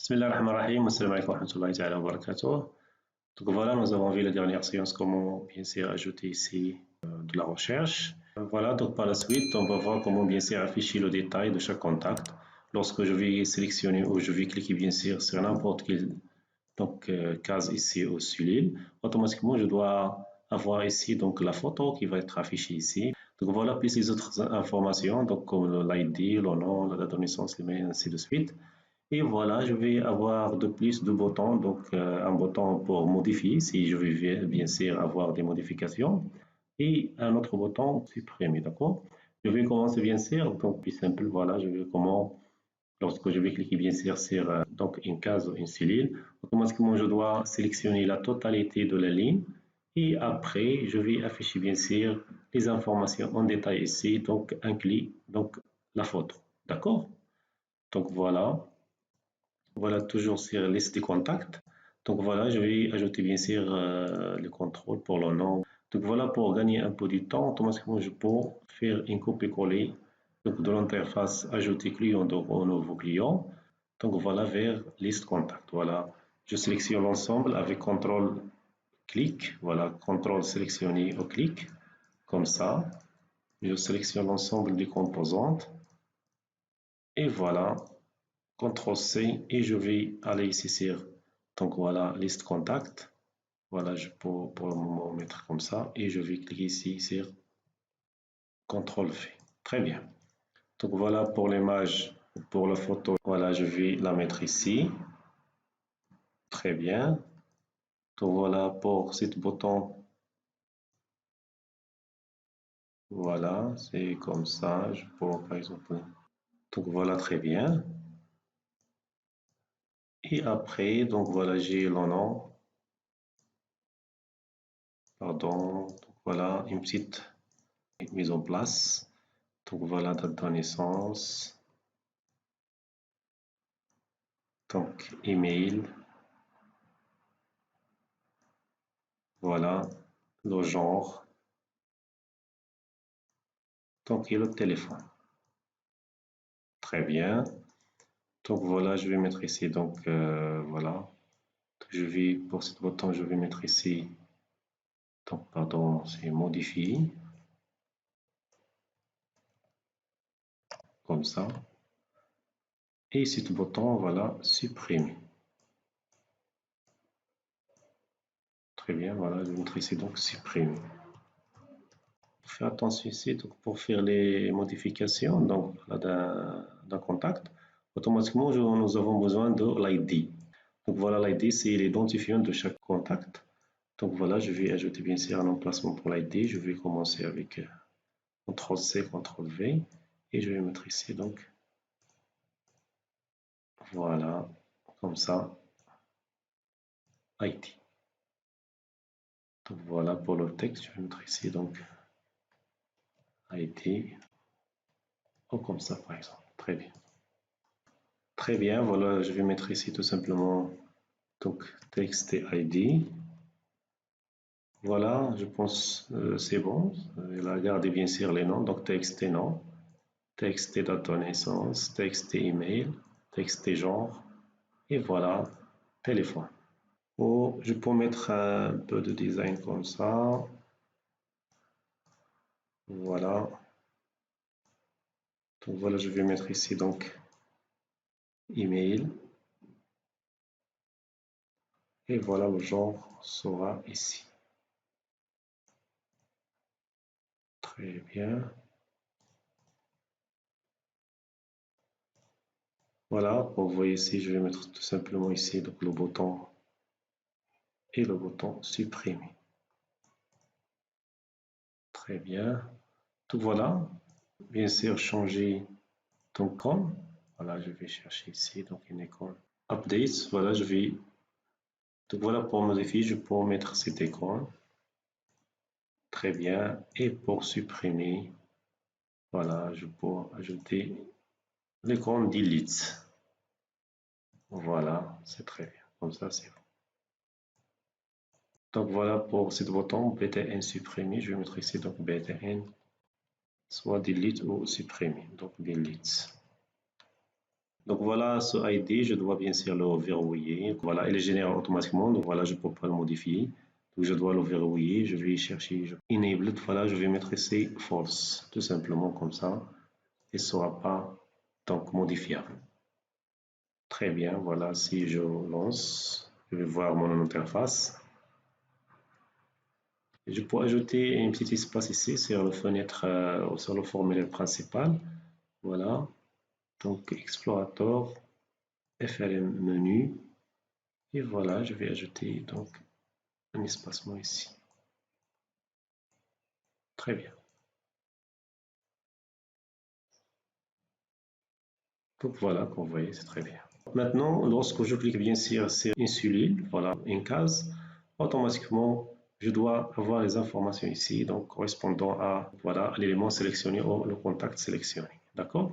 Bismillahirrahmanirrahim, assalamu alaikum wa rahmatullahi ta'ala wa barakatuh. Donc voilà, nous avons vu la dernière séance comment bien sûr ajouter ici de la recherche. Voilà, donc par la suite, on va voir comment bien sûr afficher le détail de chaque contact. Lorsque je vais sélectionner ou je vais cliquer bien sûr sur n'importe quelle case ici au cellules, automatiquement je dois avoir ici donc la photo qui va être affichée ici. Donc voilà, plus les autres informations, donc comme l'ID, le nom, la date de naissance, l'email, ainsi de suite. Et voilà, je vais avoir de plus de boutons, donc un bouton pour modifier si je veux bien sûr avoir des modifications et un autre bouton supprimer, d'accord? Je vais commencer bien sûr, donc plus simple, voilà, je vais comment, lorsque je vais cliquer bien sûr sur donc une case ou une cellule, automatiquement je dois sélectionner la totalité de la ligne et après je vais afficher bien sûr les informations en détail ici, donc inclus donc la photo, d'accord? Donc voilà. Voilà, toujours sur liste des contacts. Donc voilà, je vais ajouter bien sûr le contrôle pour le nom. Donc voilà, pour gagner un peu du temps, automatiquement je peux faire une copie-coller de l'interface ajouter client donc au nouveau client. Donc voilà, vers liste contact. Voilà, je sélectionne l'ensemble avec contrôle clic. Voilà, contrôle sélectionné au clic, comme ça. Je sélectionne l'ensemble des composantes. Et voilà, CTRL-C et je vais aller ici sur donc voilà liste contact. Voilà, je peux pour le moment mettre comme ça et je vais cliquer ici sur CTRL-V. Très bien. Donc voilà pour l'image, pour la photo. Voilà, je vais la mettre ici. Très bien. Donc voilà pour ce bouton. Voilà, c'est comme ça. Je peux par exemple. Donc voilà, très bien. Et après, donc voilà, j'ai le nom. Pardon. Donc voilà, une petite mise en place. Donc voilà, date de naissance. Donc email. Voilà, le genre. Donc et le téléphone. Très bien. Donc voilà, je vais mettre ici. Donc voilà. Je vais pour ce bouton, je vais mettre ici. Donc pardon, c'est modifier. Comme ça. Et ce bouton, voilà, supprimer. Très bien, voilà, je vais mettre ici donc supprimer. Faire attention ici donc, pour faire les modifications donc, d'un contact. Automatiquement, nous avons besoin de l'ID. Donc voilà, l'ID, c'est l'identifiant de chaque contact. Donc voilà, je vais ajouter bien sûr un emplacement pour l'ID. Je vais commencer avec CTRL-C, CTRL-V. Et je vais mettre ici donc, voilà, comme ça, ID. Donc voilà, pour le texte, je vais mettre ici donc ID. Ou comme ça, par exemple. Très bien. Très bien, voilà, je vais mettre ici tout simplement donc texte et ID. Voilà, je pense c'est bon. Il a gardé bien sûr les noms, donc texte et nom, texte et date de naissance, texte et email, texte et genre, et voilà, téléphone. Ou je peux mettre un peu de design comme ça. Voilà. Donc voilà, je vais mettre ici donc email. Et voilà, le genre sera ici. Très bien. Voilà, vous voyez ici, je vais mettre tout simplement ici donc, le bouton et le bouton supprimer. Très bien. Donc voilà, bien sûr, changer ton icône. Voilà, je vais chercher ici donc une icône. Update, voilà, je vais. Donc voilà, pour modifier, je peux mettre cette icône. Très bien. Et pour supprimer, voilà, je peux ajouter l'icône delete. Voilà, c'est très bien. Comme ça, c'est bon. Donc voilà pour ce bouton btn supprimer. Je vais mettre ici donc btn soit delete ou supprimer. Donc delete. Donc voilà ce ID, je dois bien sûr le verrouiller. Voilà, il est généré automatiquement, donc voilà, je ne peux pas le modifier. Donc je dois le verrouiller, je vais chercher Enabled, voilà, je vais mettre ici False, tout simplement comme ça. Il ne sera pas donc modifiable. Très bien, voilà, si je lance, je vais voir mon interface. Je peux ajouter un petit espace ici sur la fenêtre, sur le formulaire principal. Voilà, donc Explorator, FRM menu, et voilà, je vais ajouter donc un espacement ici. Très bien. Donc voilà, comme vous voyez, c'est très bien. Maintenant, lorsque je clique bien sûr sur une cellule, voilà, une case, automatiquement, je dois avoir les informations ici, donc correspondant à voilà l'élément sélectionné ou le contact sélectionné. D'accord?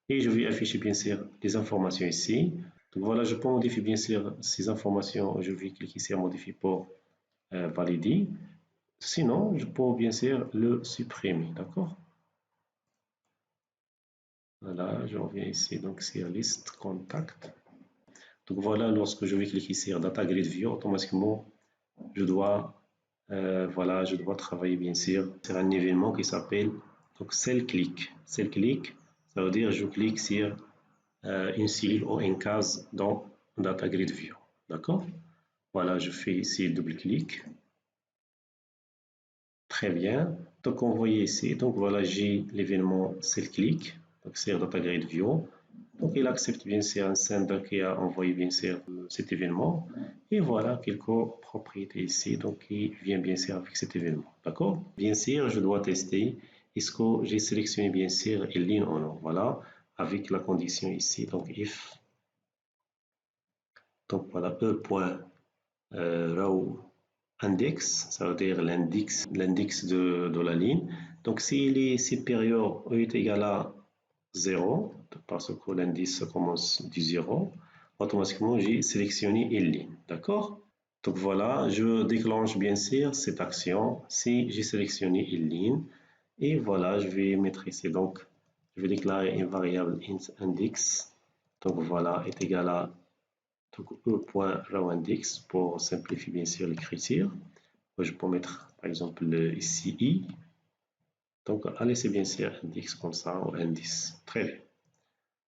Et je vais afficher bien sûr les informations ici. Donc voilà, je peux modifier bien sûr ces informations. Je vais cliquer sur modifier pour valider. Sinon, je peux bien sûr le supprimer. D'accord? Voilà, je reviens ici donc sur liste contact. Donc voilà, lorsque je vais cliquer sur Data Grid View, automatiquement, je dois, voilà, je dois travailler bien sûr sur un événement qui s'appelle donc Cell Click. Cell Click, ça veut dire je clique sur une cellule ou une case dans Data Grid View. D'accord? Voilà, je fais ici double-clic. Très bien. Donc, on voit ici, donc voilà, j'ai l'événement Cell Click, donc c'est Data Grid View. Donc, il accepte bien sûr un sender qui a envoyé bien sûr cet événement. Et voilà quelques propriétés ici, donc qui vient bien sûr avec cet événement. D'accord? Bien sûr, je dois tester est-ce que j'ai sélectionné bien sûr une ligne ou non. Voilà, avec la condition ici, donc if, donc voilà, e.row index, ça veut dire l'index de la ligne. Donc s'il est supérieur ou est égal à 0, parce que l'indice commence du 0, automatiquement j'ai sélectionné une ligne. D'accord? Donc voilà, je déclenche bien sûr cette action si j'ai sélectionné une ligne. Et voilà, je vais mettre ici, donc je vais déclarer une variable index. Donc voilà, est égal à e.rowIndex pour simplifier bien sûr l'écriture. Je peux mettre par exemple ici i. Donc allez, c'est bien sûr index comme ça ou indice. Très bien.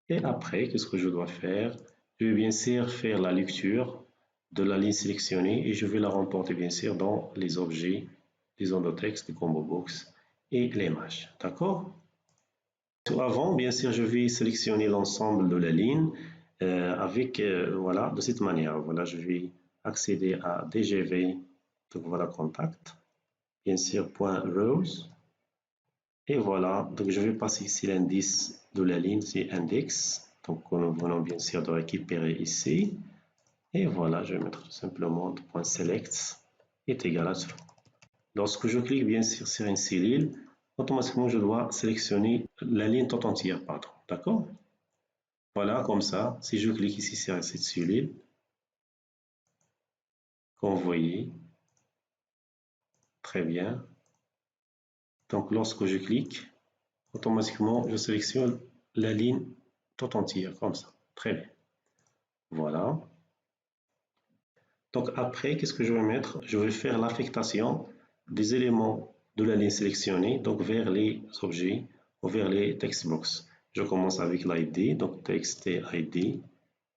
Et après, qu'est-ce que je dois faire? Je vais bien sûr faire la lecture de la ligne sélectionnée et je vais la remporter bien sûr dans les objets, les zones de texte, les combo box et l'image. D'accord? Avant, bien sûr, je vais sélectionner l'ensemble de la ligne avec, voilà, de cette manière. Voilà, je vais accéder à DGV, donc voilà, contact, bien sûr, point rows. Et voilà, donc je vais passer ici l'indice de la ligne, c'est index. Donc nous venons bien sûr de récupérer ici. Et voilà, je vais mettre tout simplement point select est égal à 0. Lorsque je clique bien sûr sur une cellule, automatiquement je dois sélectionner la ligne tout entière, pardon. D'accord? Voilà, comme ça, si je clique ici sur cette cellule, comme vous voyez, très bien. Donc lorsque je clique, automatiquement je sélectionne la ligne tout entière, comme ça. Très bien. Voilà. Donc après, qu'est-ce que je vais mettre? Je vais faire l'affectation des éléments de la ligne sélectionnée donc vers les objets ou vers les textbox. Je commence avec l'ID, donc text ID,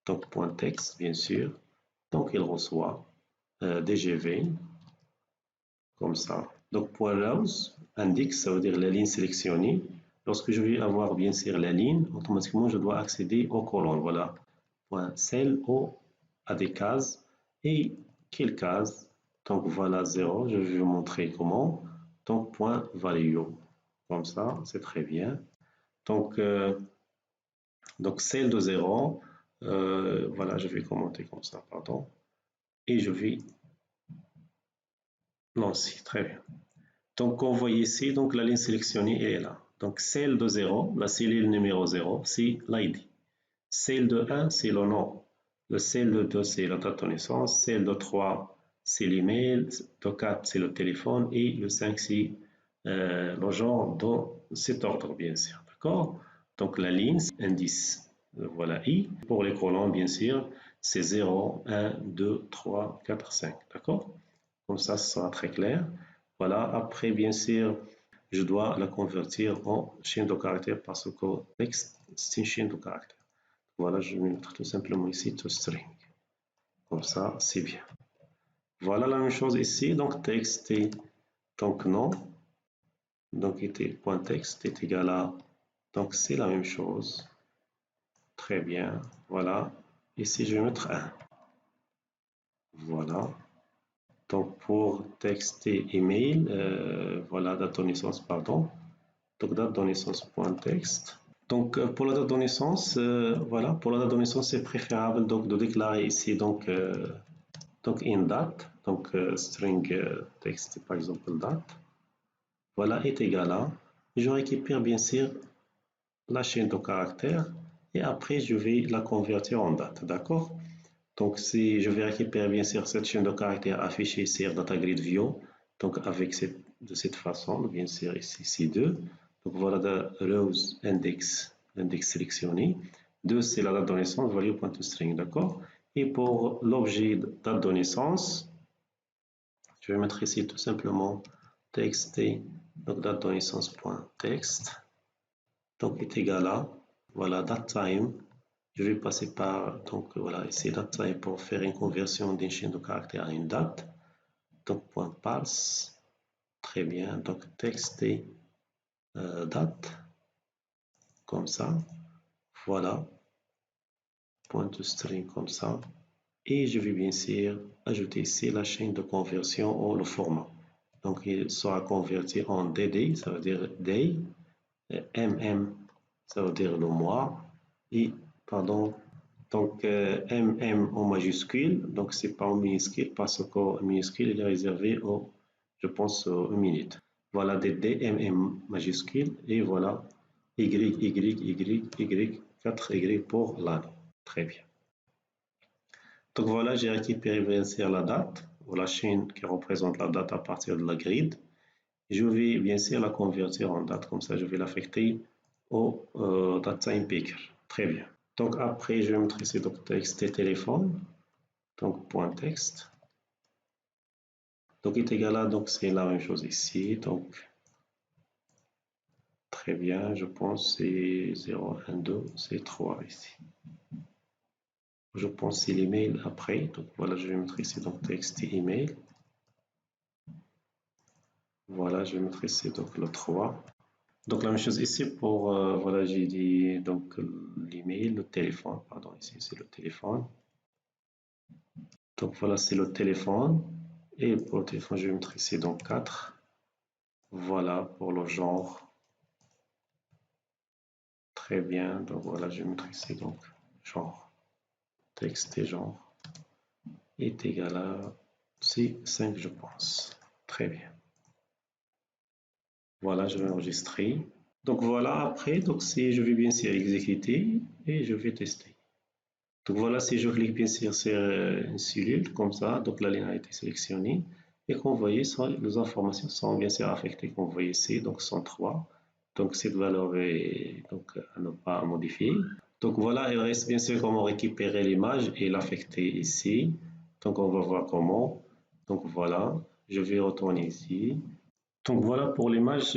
donc point .text bien sûr. Donc il reçoit DGV comme ça. Donc point .rows, index, ça veut dire la ligne sélectionnée. Lorsque je vais avoir bien sûr la ligne, automatiquement je dois accéder aux colonnes. Voilà, point cell ou à des cases. Et quelle case? Donc voilà 0, je vais vous montrer comment. Donc point value, comme ça, c'est très bien. Donc, celle de 0, voilà, je vais commenter comme ça, pardon. Et je vais lancer, très bien. Donc, on voit ici, donc la ligne sélectionnée est là. Donc, celle de 0, la cellule numéro 0, c'est l'ID. Celle de 1, c'est le nom. Le celle de 2, c'est la date de naissance. Celle de 3, c'est l'email. Le 4, c'est le téléphone. Et le 5, c'est le genre dans cet ordre, bien sûr. D'accord? Donc, la ligne, indice voilà I. Pour les colonnes, bien sûr, c'est 0, 1, 2, 3, 4, 5. D'accord? Comme ça, ce sera très clair. Voilà. Après, bien sûr, je dois la convertir en chaîne de caractères parce que texte, c'est une chaîne de caractères. Voilà, je vais mettre tout simplement ici toString. Comme ça, c'est bien. Voilà la même chose ici. Donc, texte est donc nom. Donc, point texte est égal à. Donc, c'est la même chose. Très bien. Voilà. Ici, je vais mettre 1. Voilà. Donc, pour texte et email, voilà, date de naissance, pardon. Donc, date de naissance, point texte. Donc, pour la date de naissance, voilà, pour la date de naissance, c'est préférable donc, de déclarer ici donc in date, donc string texte, par exemple date, voilà, est égal à, je récupère bien sûr la chaîne de caractères et après je vais la convertir en date, d'accord? Donc si je vais récupérer bien sûr cette chaîne de caractères affichée sur DataGrid View, donc avec de cette façon, bien sûr ici C2, donc voilà de rows index, l'index sélectionné, 2 c'est la date de naissance, value.toString, d'accord? Et pour l'objet date de naissance, je vais mettre ici tout simplement txt, donc date de naissance.text, donc est égal à, voilà, datetime. Je vais passer par, donc voilà, ici datetime pour faire une conversion d'une chaîne de caractères à une date. Donc point parse, très bien, donc txt date, comme ça, voilà, point toString comme ça. Et je vais bien sûr ajouter ici la chaîne de conversion ou le format. Donc il sera converti en DD, ça veut dire day, MM, ça veut dire le mois, et pardon, donc MM en majuscule, donc c'est pas en minuscule parce qu'en minuscule il est réservé au, je pense, aux minutes. Voilà DD, MM majuscule et voilà Y, 4Y pour l'année. Très bien. Donc voilà, j'ai récupéré bien sûr la date, ou la chaîne qui représente la date à partir de la grid. Je vais bien sûr la convertir en date, comme ça je vais l'affecter au datetime picker. Très bien. Donc après, je vais mettre ici donc texte et téléphone, donc point texte. Donc est égal à, donc c'est la même chose ici, donc très bien, je pense c'est 0, 1, 2, c'est 3 ici. Je pense c'est l'email après, donc voilà, je vais mettre ici donc texte et email. Voilà, je vais mettre ici donc le 3. Donc la même chose ici pour, voilà, j'ai dit donc l'email, le téléphone, pardon, ici c'est le téléphone. Donc voilà, c'est le téléphone. Et pour le téléphone, je vais mettre ici donc 4. Voilà pour le genre. Très bien, donc voilà, je vais mettre ici donc genre. Texte et genre est égal à C5, je pense. Très bien. Voilà, je vais enregistrer. Donc voilà, après, donc si je vais bien sûr exécuter et je vais tester. Donc voilà, si je clique bien sûr sur une cellule comme ça, donc la ligne a été sélectionnée et comme vous voyez, les informations sont bien sûr affectées comme vous voyez ici, donc 103. Donc cette valeur est donc à ne pas modifier. Donc voilà, il reste bien sûr comment récupérer l'image et l'affecter ici. Donc on va voir comment. Donc voilà, je vais retourner ici. Donc voilà pour l'image,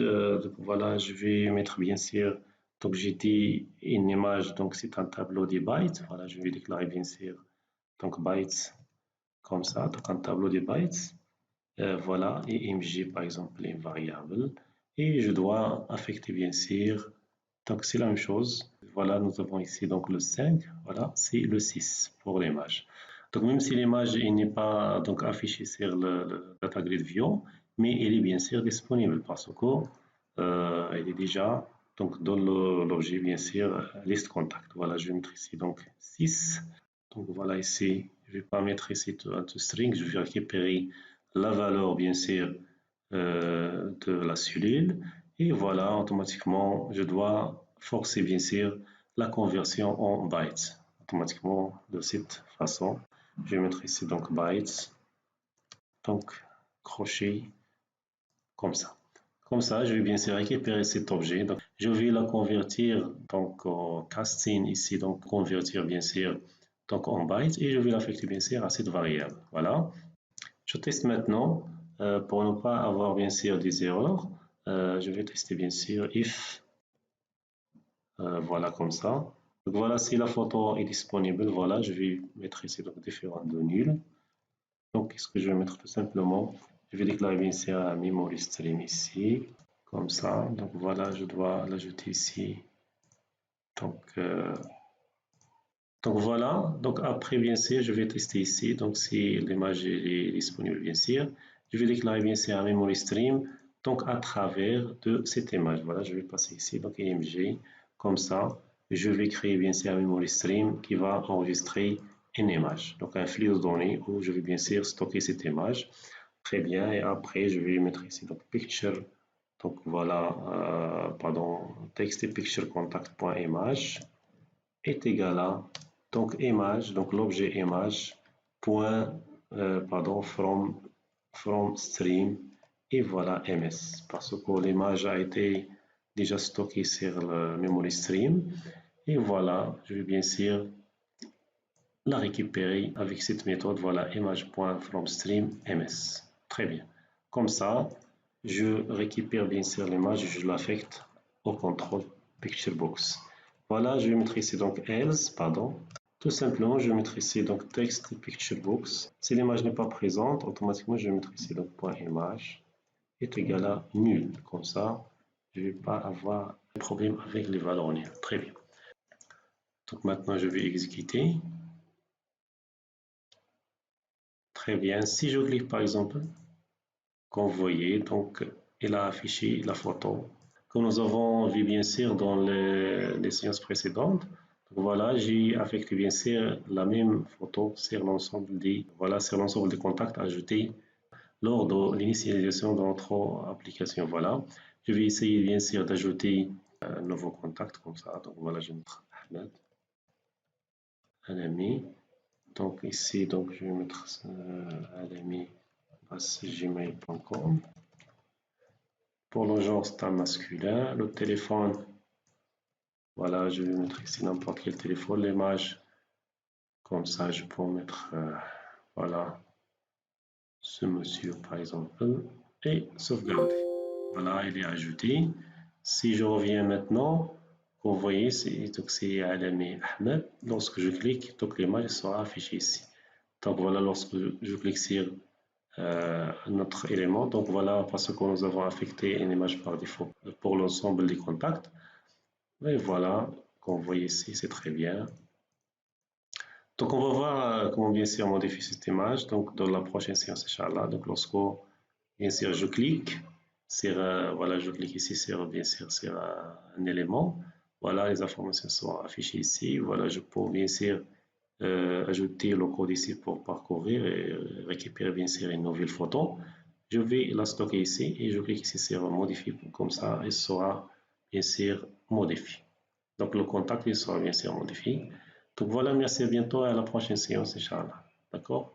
voilà, je vais mettre bien sûr, donc j'ai dit une image, donc c'est un tableau des bytes, voilà, je vais déclarer bien sûr, donc bytes comme ça, donc un tableau des bytes, voilà, et img par exemple une variable, et je dois affecter bien sûr, donc c'est la même chose, voilà, nous avons ici donc le 5, voilà, c'est le 6 pour l'image. Donc même si l'image n'est pas donc affichée sur le data grid view, mais elle est bien sûr disponible parce que elle est déjà donc dans l'objet bien sûr liste contact. Voilà, je vais mettre ici donc 6. Donc voilà ici, je vais pas mettre ici un string, je vais récupérer la valeur bien sûr de la cellule et voilà automatiquement je dois forcer bien sûr la conversion en bytes automatiquement de cette façon. Je vais mettre ici donc bytes, donc crochet comme ça. Comme ça, je vais bien sûr récupérer cet objet. Donc, je vais la convertir donc en casting ici, donc convertir bien sûr donc en bytes et je vais l'affecter bien sûr à cette variable. Voilà. Je teste maintenant pour ne pas avoir bien sûr des erreurs. Je vais tester bien sûr if voilà comme ça. Donc voilà, si la photo est disponible, voilà, je vais mettre ici donc différents de nul. Donc, qu'est-ce que je vais mettre tout simplement? Je vais déclarer bien sûr un memory stream ici, comme ça. Donc voilà, je dois l'ajouter ici. Donc, voilà. Donc après, bien sûr, je vais tester ici. Donc si l'image est disponible, bien sûr, je vais déclarer bien sûr un memory stream. Donc à travers de cette image. Voilà, je vais passer ici. Donc img, comme ça, je vais créer bien sûr un memory stream qui va enregistrer une image. Donc un flux de données où je vais bien sûr stocker cette image. Très bien. Et après, je vais mettre ici donc picture. Donc voilà, pardon, text et picture contact.image est égal à donc image, donc l'objet image point pardon from stream et voilà ms parce que l'image a été déjà stockée sur le memory stream et voilà je vais bien sûr la récupérer avec cette méthode voilà image.fromStream ms. Très bien. Comme ça, je récupère bien sûr l'image et je l'affecte au contrôle picture box. Voilà, je vais mettre ici donc else, pardon. Tout simplement, je vais mettre ici donc text picture box. Si l'image n'est pas présente, automatiquement je vais mettre ici donc point image est égal à nul. Comme ça, je ne vais pas avoir de problème avec les valeurs nulles. Très bien. Donc maintenant, je vais exécuter. Très bien. Si je clique par exemple, comme vous voyez, donc il a affiché la photo que nous avons vu bien sûr dans les séances précédentes. Donc, voilà, j'ai affecté bien sûr la même photo sur l'ensemble des contacts ajoutés lors de l'initialisation de notre application. Voilà, je vais essayer bien sûr d'ajouter un nouveau contact comme ça. Donc voilà, je vais mettre Ahmed, un ami. Donc ici, donc je vais mettre un ami gmail.com. Pour le genre, c'est un masculin. Le téléphone, voilà, je vais mettre ici n'importe quel téléphone. L'image, comme ça, je peux mettre, voilà, ce monsieur, par exemple, et sauvegarder. Voilà, il est ajouté. Si je reviens maintenant, vous voyez, c'est Alami Ahmed. Lorsque je clique, donc l'image sera affichée ici. Donc voilà, lorsque je clique sur notre élément. Donc voilà, parce que nous avons affecté une image par défaut pour l'ensemble des contacts. Et voilà, comme vous voyez ici, c'est très bien. Donc on va voir comment bien sûr modifier cette image. Donc dans la prochaine séance, Inch'Allah. Donc lorsque bien sûr je clique sur, voilà, je clique ici sur bien sûr sur un élément. Voilà, les informations sont affichées ici. Voilà, je peux bien sûr ajouter le code ici pour parcourir et récupérer bien sûr une nouvelle photo. Je vais la stocker ici et je clique ici sur modifier comme ça, il sera bien sûr modifié. Donc le contact il sera bien sûr modifié. Donc voilà, merci à bientôt et à la prochaine séance, Inch'Allah. D'accord?